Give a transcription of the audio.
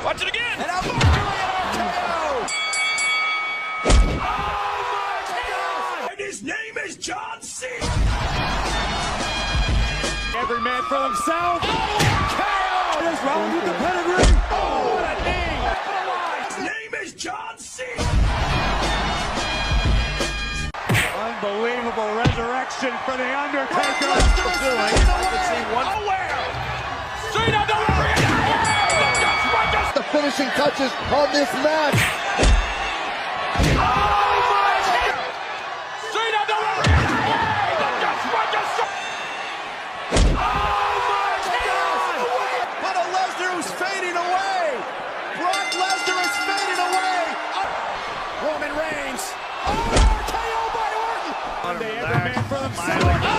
Watch it again. And unfortunately an RKO. Oh my God! And his name is John C. Every man for himself. Oh, RKO! There's Rollins with the pedigree. Oh, what a knee! His name is John C. Unbelievable resurrection for the Undertaker. I can see one. Nowhere. Straight out the ring. The finishing touches on this match. Oh my God. Straight out the ring. Oh my God. But a Lesnar who's fading away. Brock Lesnar is fading away. Roman Reigns. Oh, RKO by Orton. Every man for himself.